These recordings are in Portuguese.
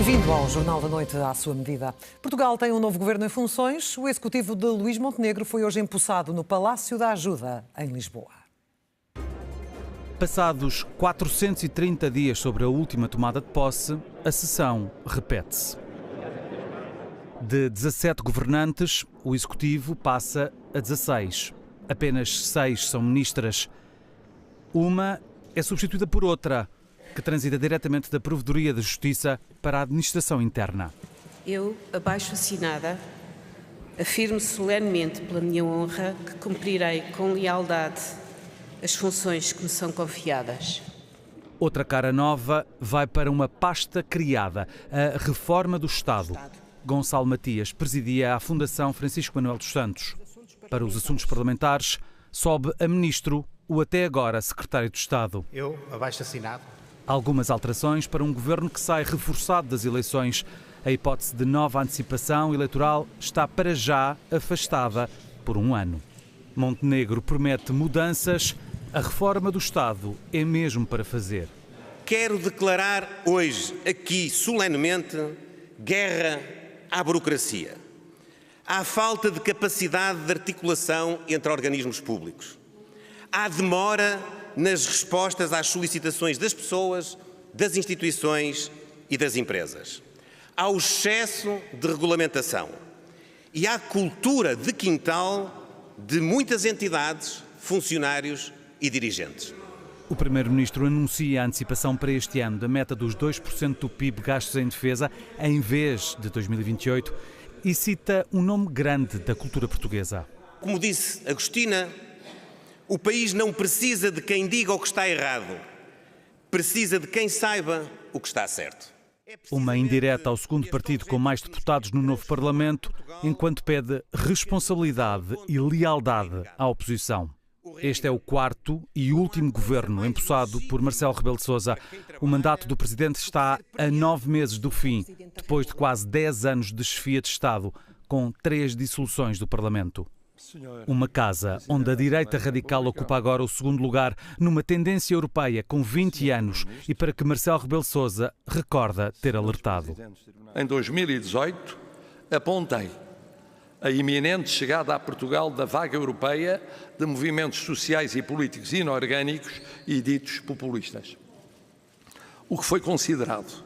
Bem-vindo ao Jornal da Noite à sua medida. Portugal tem um novo governo em funções. O executivo de Luís Montenegro foi hoje empossado no Palácio da Ajuda, em Lisboa. Passados 430 dias sobre a última tomada de posse, a sessão repete-se. De 17 governantes, o executivo passa a 16. Apenas 6 são ministras. Uma é substituída por outra, que transita diretamente da Provedoria da Justiça para a Administração Interna. Eu, abaixo-assinada, afirmo solenemente pela minha honra que cumprirei com lealdade as funções que me são confiadas. Outra cara nova vai para uma pasta criada, a Reforma do Estado. Gonçalo Matias presidia a Fundação Francisco Manuel dos Santos. Para os assuntos parlamentares, sobe a ministro o até agora secretário de Estado. Eu, abaixo-assinado. Algumas alterações para um governo que sai reforçado das eleições. A hipótese de nova antecipação eleitoral está para já afastada por um ano. Montenegro promete mudanças. A reforma do Estado é mesmo para fazer. Quero declarar hoje, aqui, solenemente, guerra à burocracia, à falta de capacidade de articulação entre organismos públicos, à demora nas respostas às solicitações das pessoas, das instituições e das empresas, ao excesso de regulamentação e à cultura de quintal de muitas entidades, funcionários e dirigentes. O Primeiro-Ministro anuncia a antecipação para este ano da meta dos 2% do PIB gastos em defesa, em vez de 2028, e cita um nome grande da cultura portuguesa. Como disse Agostina, o país não precisa de quem diga o que está errado, precisa de quem saiba o que está certo. Uma indireta ao segundo partido com mais deputados no novo Parlamento, enquanto pede responsabilidade e lealdade à oposição. Este é o quarto e último governo empossado por Marcelo Rebelo de Sousa. O mandato do presidente está a 9 meses do fim, depois de quase 10 anos de chefia de Estado, com 3 dissoluções do Parlamento. Uma casa onde a direita radical ocupa agora o segundo lugar, numa tendência europeia com 20 anos e para que Marcelo Rebelo de Sousa recorda ter alertado. Em 2018, apontei a iminente chegada a Portugal da vaga europeia de movimentos sociais e políticos inorgânicos e ditos populistas. O que foi considerado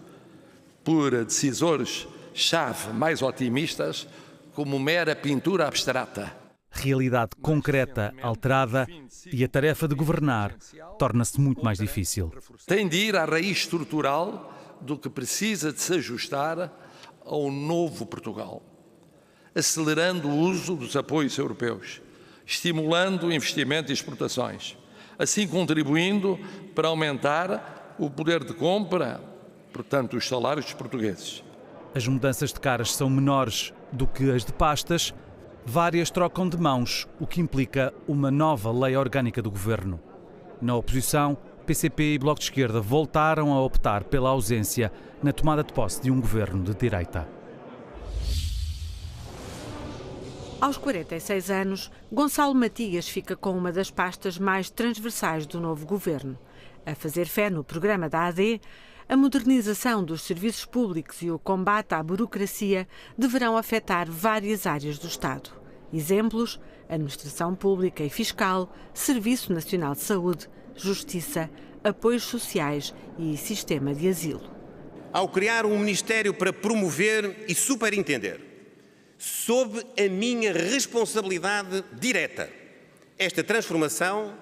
por decisores-chave mais otimistas como mera pintura abstrata. Realidade concreta alterada e a tarefa de governar torna-se muito mais difícil. Tem de ir à raiz estrutural do que precisa de se ajustar ao novo Portugal, acelerando o uso dos apoios europeus, estimulando o investimento e exportações, assim contribuindo para aumentar o poder de compra, portanto, os salários dos portugueses. As mudanças de caras são menores do que as de pastas. Várias trocam de mãos, o que implica uma nova lei orgânica do governo. Na oposição, PCP e Bloco de Esquerda voltaram a optar pela ausência na tomada de posse de um governo de direita. Aos 46 anos, Gonçalo Matias fica com uma das pastas mais transversais do novo governo. A fazer fé no programa da AD, a modernização dos serviços públicos e o combate à burocracia deverão afetar várias áreas do Estado. Exemplos: administração pública e fiscal, Serviço Nacional de Saúde, Justiça, apoios sociais e sistema de asilo. Ao criar um ministério para promover e superintender, sob a minha responsabilidade direta, esta transformação,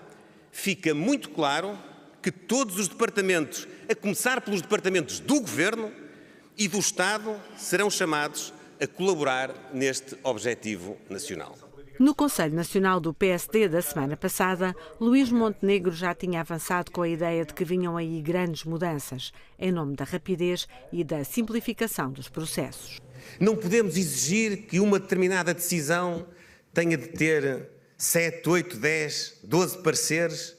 fica muito claro que todos os departamentos, a começar pelos departamentos do Governo e do Estado, serão chamados a colaborar neste objetivo nacional. No Conselho Nacional do PSD da semana passada, Luís Montenegro já tinha avançado com a ideia de que vinham aí grandes mudanças, em nome da rapidez e da simplificação dos processos. Não podemos exigir que uma determinada decisão tenha de ter 7, 8, 10, 12 pareceres,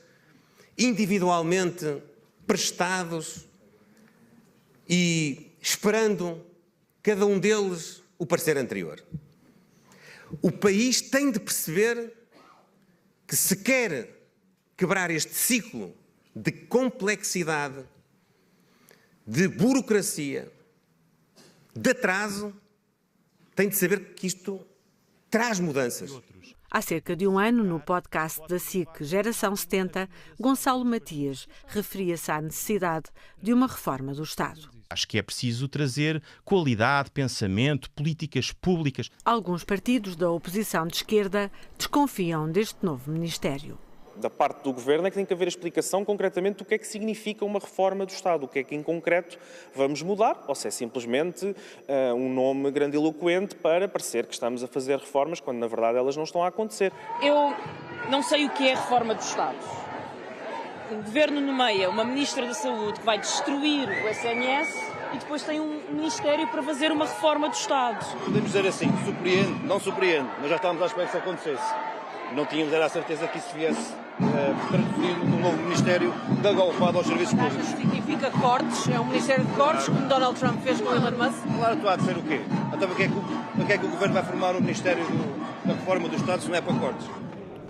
individualmente prestados e esperando cada um deles o parecer anterior. O país tem de perceber que, se quer quebrar este ciclo de complexidade, de burocracia, de atraso, tem de saber que isto traz mudanças. Há cerca de um ano, no podcast da SIC Geração 70, Gonçalo Matias referia-se à necessidade de uma reforma do Estado. Acho que é preciso trazer qualidade, pensamento, políticas públicas. Alguns partidos da oposição de esquerda desconfiam deste novo ministério. Da parte do Governo é que tem que haver a explicação concretamente do que é que significa uma reforma do Estado, o que é que em concreto vamos mudar, ou se é simplesmente um nome grandiloquente para parecer que estamos a fazer reformas quando na verdade elas não estão a acontecer. Eu não sei o que é reforma do Estado. O Governo nomeia uma Ministra da Saúde que vai destruir o SNS e depois tem um Ministério para fazer uma reforma do Estado. Podemos dizer assim, surpreende, não surpreende, nós já estávamos à espera que isso acontecesse. Não tínhamos a certeza que isso viesse traduzir num novo Ministério da golfada aos serviços públicos. Significa cortes, é um Ministério de cortes, como Donald Trump fez com Elon Musk. Claro, estou a dizer o quê? Então, para que é que o Governo vai formar um Ministério da Reforma do Estado se não é para cortes?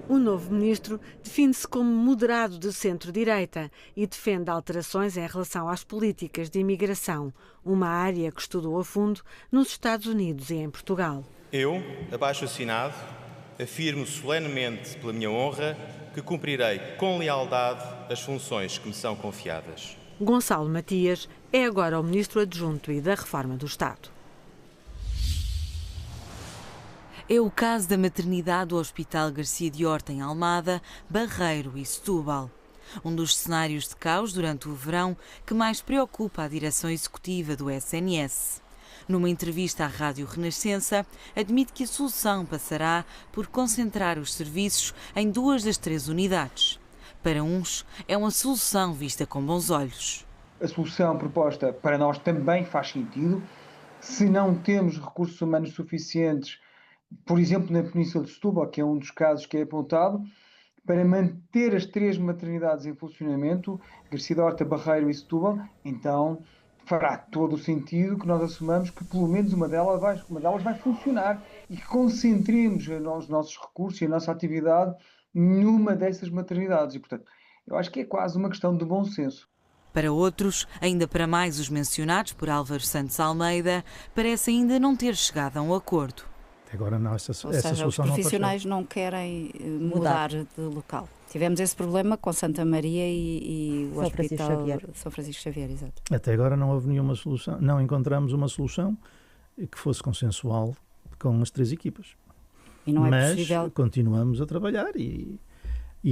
O novo ministro define-se como moderado de centro-direita e defende alterações em relação às políticas de imigração, uma área que estudou a fundo nos Estados Unidos e em Portugal. Eu, abaixo-assinado, afirmo solenemente pela minha honra que cumprirei com lealdade as funções que me são confiadas. Gonçalo Matias é agora o ministro adjunto e da Reforma do Estado. É o caso da maternidade do Hospital Garcia de Horta, em Almada, Barreiro e Setúbal. Um dos cenários de caos durante o verão que mais preocupa a direção executiva do SNS. Numa entrevista à Rádio Renascença, admite que a solução passará por concentrar os serviços em 2 das 3 unidades. Para uns, é uma solução vista com bons olhos. A solução proposta para nós também faz sentido. Se não temos recursos humanos suficientes, por exemplo, na Península de Setúbal, que é um dos casos que é apontado, para manter as 3 maternidades em funcionamento, Garcia de Horta, Barreiro e Setúbal, então fará todo o sentido que nós assumamos que pelo menos uma delas vai funcionar e que concentremos os nossos recursos e a nossa atividade numa dessas maternidades. E, portanto, eu acho que é quase uma questão de bom senso. Para outros, ainda para mais os mencionados por Álvaro Santos Almeida, parece ainda não ter chegado a um acordo. Agora não, essa solução os profissionais não querem mudar de local. Tivemos esse problema com Santa Maria e o Hospital São Francisco Xavier, exato. Até agora não houve nenhuma solução, não encontramos uma solução que fosse consensual com as 3 equipas. E não é Mas possível... continuamos a trabalhar e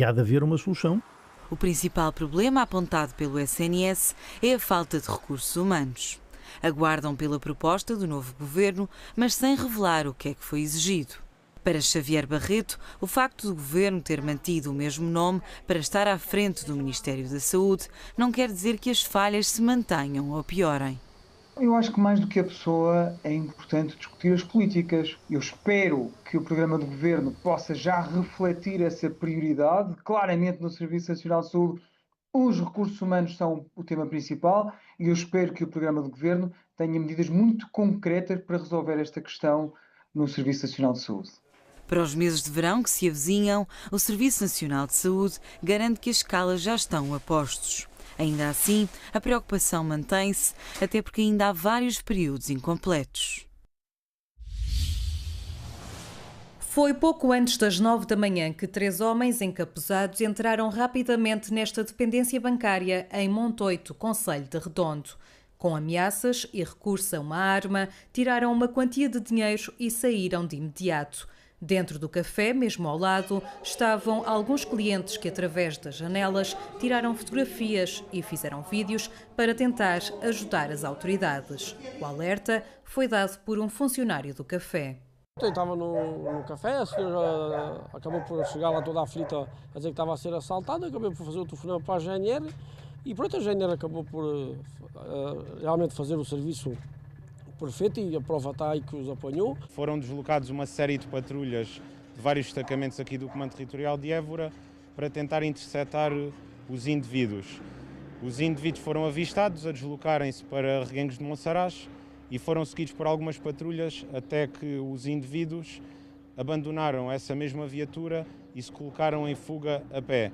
há de haver uma solução. O principal problema apontado pelo SNS é a falta de recursos humanos. Aguardam pela proposta do novo governo, mas sem revelar o que é que foi exigido. Para Xavier Barreto, o facto do governo ter mantido o mesmo nome para estar à frente do Ministério da Saúde não quer dizer que as falhas se mantenham ou piorem. Eu acho que mais do que a pessoa é importante discutir as políticas. Eu espero que o programa de governo possa já refletir essa prioridade. Claramente no Serviço Nacional de Saúde os recursos humanos são o tema principal e eu espero que o programa de governo tenha medidas muito concretas para resolver esta questão no Serviço Nacional de Saúde. Para os meses de verão que se avizinham, o Serviço Nacional de Saúde garante que as escalas já estão a postos. Ainda assim, a preocupação mantém-se, até porque ainda há vários períodos incompletos. Foi pouco antes das 9 da manhã que 3 homens encapuzados entraram rapidamente nesta dependência bancária em Montoito, concelho de Redondo. Com ameaças e recurso a uma arma, tiraram uma quantia de dinheiro e saíram de imediato. Dentro do café, mesmo ao lado, estavam alguns clientes que, através das janelas, tiraram fotografias e fizeram vídeos para tentar ajudar as autoridades. O alerta foi dado por um funcionário do café. Eu estava no café, a senhora acabou por chegar lá toda aflita a dizer que estava a ser assaltada, acabei por fazer o telefonema para a GNR e pronto, a GNR acabou por realmente fazer o serviço perfeito e a prova está aí que os apanhou. Foram deslocados uma série de patrulhas de vários destacamentos aqui do Comando Territorial de Évora para tentar interceptar os indivíduos. Os indivíduos foram avistados a deslocarem-se para Reguengos de Monsaraz e foram seguidos por algumas patrulhas até que os indivíduos abandonaram essa mesma viatura e se colocaram em fuga a pé.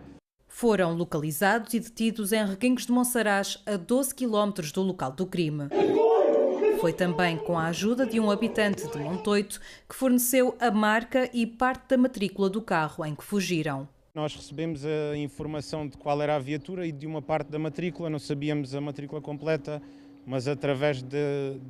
Foram localizados e detidos em Reguengos de Monsaraz, a 12 km do local do crime. Foi também com a ajuda de um habitante de Montoito que forneceu a marca e parte da matrícula do carro em que fugiram. Nós recebemos a informação de qual era a viatura e de uma parte da matrícula, não sabíamos a matrícula completa, mas através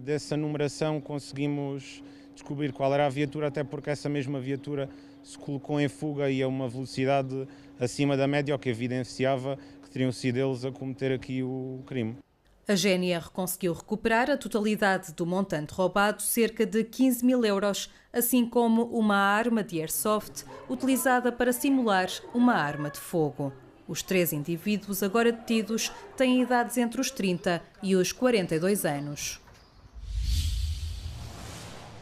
dessa numeração conseguimos descobrir qual era a viatura, até porque essa mesma viatura se colocou em fuga e a uma velocidade acima da média, o que evidenciava que teriam sido eles a cometer aqui o crime. A GNR conseguiu recuperar a totalidade do montante roubado, cerca de 15 mil euros, assim como uma arma de airsoft utilizada para simular uma arma de fogo. Os 3 indivíduos agora detidos têm idades entre os 30 e os 42 anos.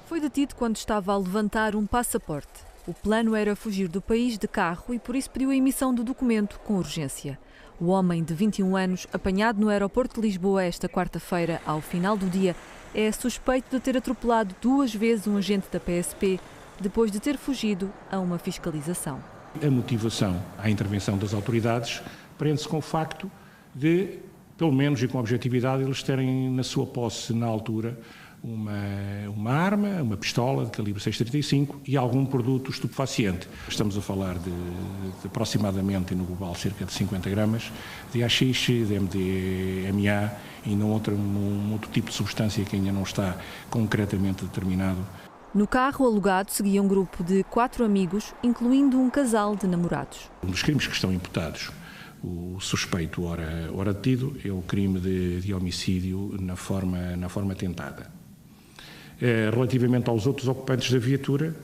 Foi detido quando estava a levantar um passaporte. O plano era fugir do país de carro e por isso pediu a emissão do documento com urgência. O homem de 21 anos, apanhado no aeroporto de Lisboa esta quarta-feira, ao final do dia, é suspeito de ter atropelado 2 vezes um agente da PSP, depois de ter fugido a uma fiscalização. A motivação à intervenção das autoridades prende-se com o facto de, pelo menos e com objetividade, eles terem na sua posse, na altura, uma arma, uma pistola de calibre 6,35 e algum produto estupefaciente. Estamos a falar de aproximadamente, no global, cerca de 50 gramas de AX, de MDMA e um outro tipo de substância que ainda não está concretamente determinado. No carro alugado seguia um grupo de 4 amigos, incluindo um casal de namorados. Um dos crimes que estão imputados, o suspeito ora detido, é o crime de homicídio na forma tentada. Relativamente aos outros ocupantes da viatura,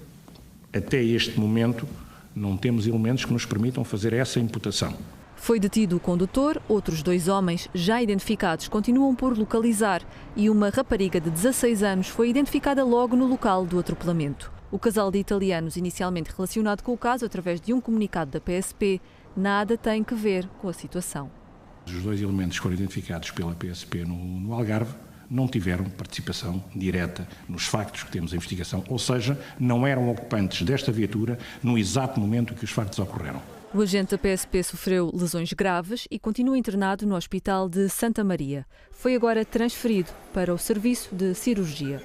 até este momento não temos elementos que nos permitam fazer essa imputação. Foi detido o condutor, outros 2 homens já identificados continuam por localizar e uma rapariga de 16 anos foi identificada logo no local do atropelamento. O casal de italianos, inicialmente relacionado com o caso através de um comunicado da PSP, nada tem que ver com a situação. Os 2 elementos que foram identificados pela PSP no Algarve não tiveram participação direta nos factos que temos em investigação, ou seja, não eram ocupantes desta viatura no exato momento em que os factos ocorreram. O agente da PSP sofreu lesões graves e continua internado no Hospital de Santa Maria. Foi agora transferido para o serviço de cirurgia.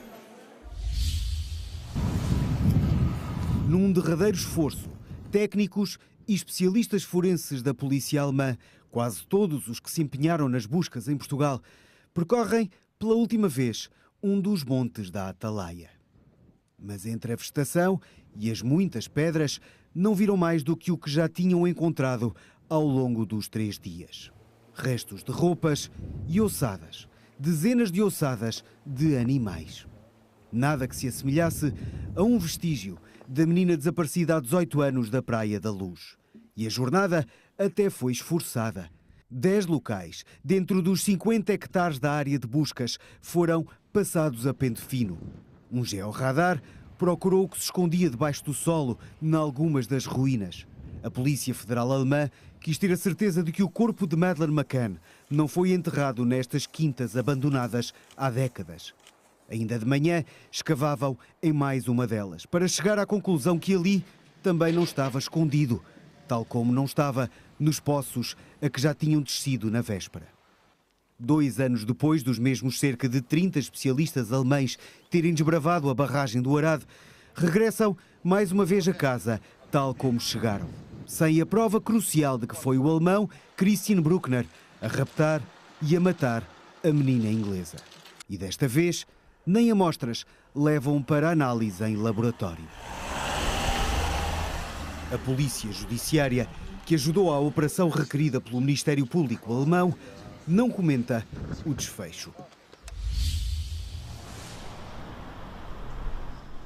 Num derradeiro esforço, técnicos e especialistas forenses da polícia alemã, quase todos os que se empenharam nas buscas em Portugal, percorrem pela última vez um dos montes da Atalaia. Mas entre a vegetação e as muitas pedras, não viram mais do que o que já tinham encontrado ao longo dos 3 dias. Restos de roupas e ossadas, dezenas de ossadas de animais. Nada que se assemelhasse a um vestígio da menina desaparecida há 18 anos da Praia da Luz. E a jornada até foi esforçada. 10 locais, dentro dos 50 hectares da área de buscas, foram passados a pente fino. Um georradar procurou o que se escondia debaixo do solo, em algumas das ruínas. A Polícia Federal Alemã quis ter a certeza de que o corpo de Madeleine McCann não foi enterrado nestas quintas abandonadas há décadas. Ainda de manhã, escavavam em mais uma delas, para chegar à conclusão que ali também não estava escondido, tal como não estava nos poços a que já tinham descido na véspera. 2 anos depois dos mesmos cerca de 30 especialistas alemães terem desbravado a barragem do Arade, regressam mais uma vez a casa, tal como chegaram, sem a prova crucial de que foi o alemão Christian Bruckner a raptar e a matar a menina inglesa. E desta vez, nem amostras levam para análise em laboratório. A polícia judiciária, que ajudou à operação requerida pelo Ministério Público alemão, não comenta o desfecho.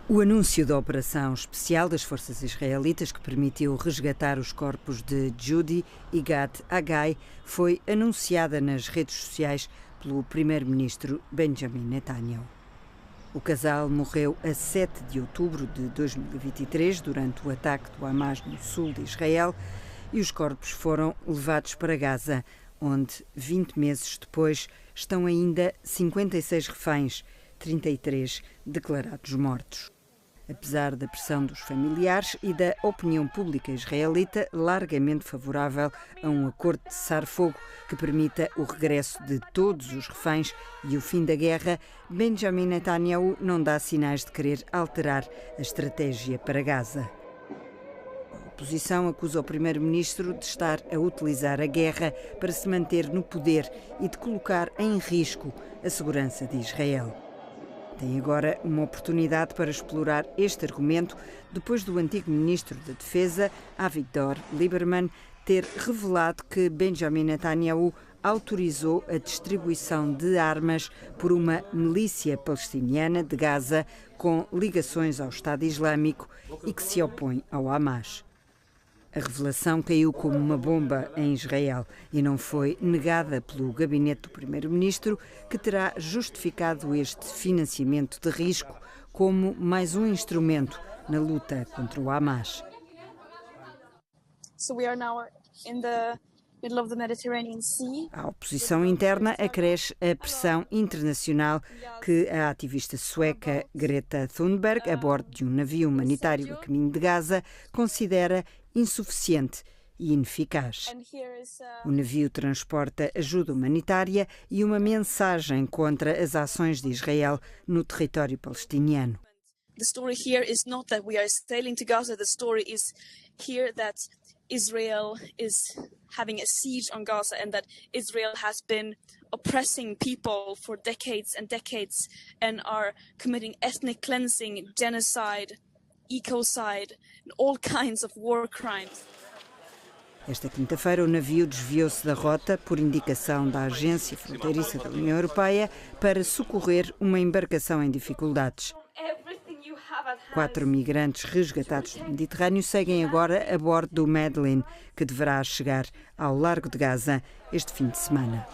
O anúncio da operação especial das forças israelitas que permitiu resgatar os corpos de Judy e Gad Haggai foi anunciada nas redes sociais pelo primeiro-ministro Benjamin Netanyahu. O casal morreu a 7 de outubro de 2023 durante o ataque do Hamas no sul de Israel e os corpos foram levados para Gaza, onde 20 meses depois estão ainda 56 reféns, 33 declarados mortos. apesar da pressão dos familiares e da opinião pública israelita largamente favorável a um acordo de cessar-fogo que permita o regresso de todos os reféns e o fim da guerra. Benjamin Netanyahu não dá sinais de querer alterar a estratégia para Gaza. A oposição acusa o primeiro-ministro de estar a utilizar a guerra para se manter no poder e de colocar em risco a segurança de Israel. Tem agora uma oportunidade para explorar este argumento depois do antigo ministro da Defesa, Avigdor Lieberman, ter revelado que Benjamin Netanyahu autorizou a distribuição de armas por uma milícia palestiniana de Gaza com ligações ao Estado Islâmico e que se opõe ao Hamas. A revelação caiu como uma bomba em Israel e não foi negada pelo gabinete do primeiro-ministro, que terá justificado este financiamento de risco como mais um instrumento na luta contra o Hamas. A oposição interna acresce a pressão internacional que a ativista sueca Greta Thunberg, a bordo de um navio humanitário a caminho de Gaza, considera insuficiente e ineficaz. O navio transporta ajuda humanitária e uma mensagem contra as ações de Israel no território palestiniano. The story here is not that we are sailing to Gaza. The story is here that Israel is having a siege on Gaza and that Israel has been oppressing people for decades and decades and are committing ethnic cleansing, genocide, ecocide, and all kinds of war crimes. Esta quinta-feira, o navio desviou-se da rota por indicação da Agência Fronteiriça da União Europeia para socorrer uma embarcação em dificuldades. 4 migrantes resgatados do Mediterrâneo seguem agora a bordo do Madeleine, que deverá chegar ao largo de Gaza este fim de semana.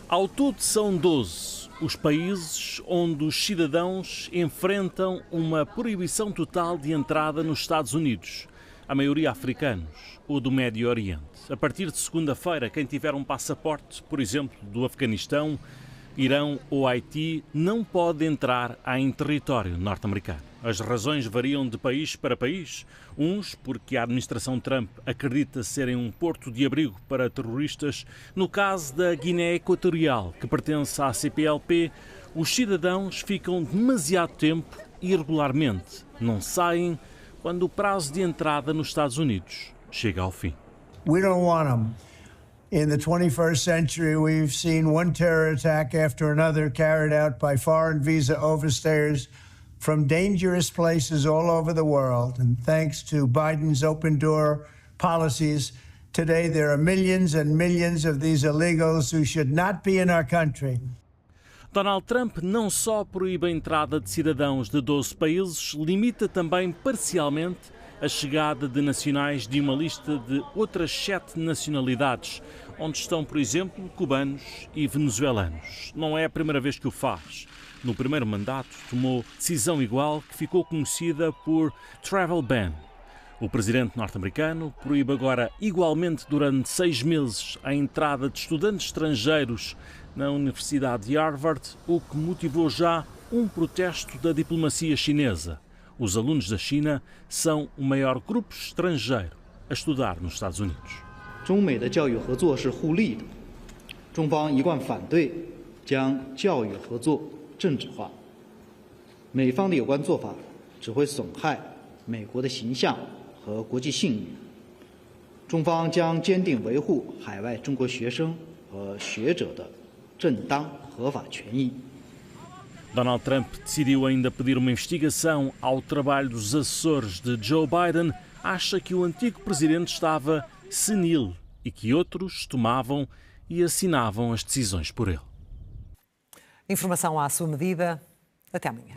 Ao todo são 12 os países onde os cidadãos enfrentam uma proibição total de entrada nos Estados Unidos, a maioria africanos ou do Médio Oriente. A partir de segunda-feira, quem tiver um passaporte, por exemplo, do Afeganistão, Irão ou Haiti, não pode entrar em território norte-americano. As razões variam de país para país. Uns porque a administração Trump acredita serem um porto de abrigo para terroristas. No caso da Guiné Equatorial, que pertence à CPLP, os cidadãos ficam demasiado tempo e irregularmente não saem quando o prazo de entrada nos Estados Unidos chega ao fim. We don't want them. In the 21st century, we've seen one terror attack after another carried out by foreign visa overstayers from dangerous places all over the world. And thanks to Biden's open door policies, today there are millions and millions of these illegals who should not be in our country. Donald Trump não só proíbe a entrada de cidadãos de 12 países, limita também parcialmente a chegada de nacionais de uma lista de outras 7 nacionalidades, onde estão, por exemplo, cubanos e venezuelanos. Não é a primeira vez que o faz. No primeiro mandato, tomou decisão igual que ficou conhecida por Travel Ban. O presidente norte-americano proíbe agora, igualmente durante 6 meses, a entrada de estudantes estrangeiros na Universidade de Harvard, o que motivou já um protesto da diplomacia chinesa. Os alunos da China são o maior grupo estrangeiro a estudar nos Estados Unidos. 中美的教育合作是互利的，中方一贯反对将教育合作政治化。美方的有关做法只会损害美国的形象和国际信誉。中方将坚定维护海外中国学生和学者的正当合法权益。 Donald Trump decidiu ainda pedir uma investigação ao trabalho dos assessores de Joe Biden. Acha que o antigo presidente estava senil e que outros tomavam e assinavam as decisões por ele. Informação à sua medida. Até amanhã.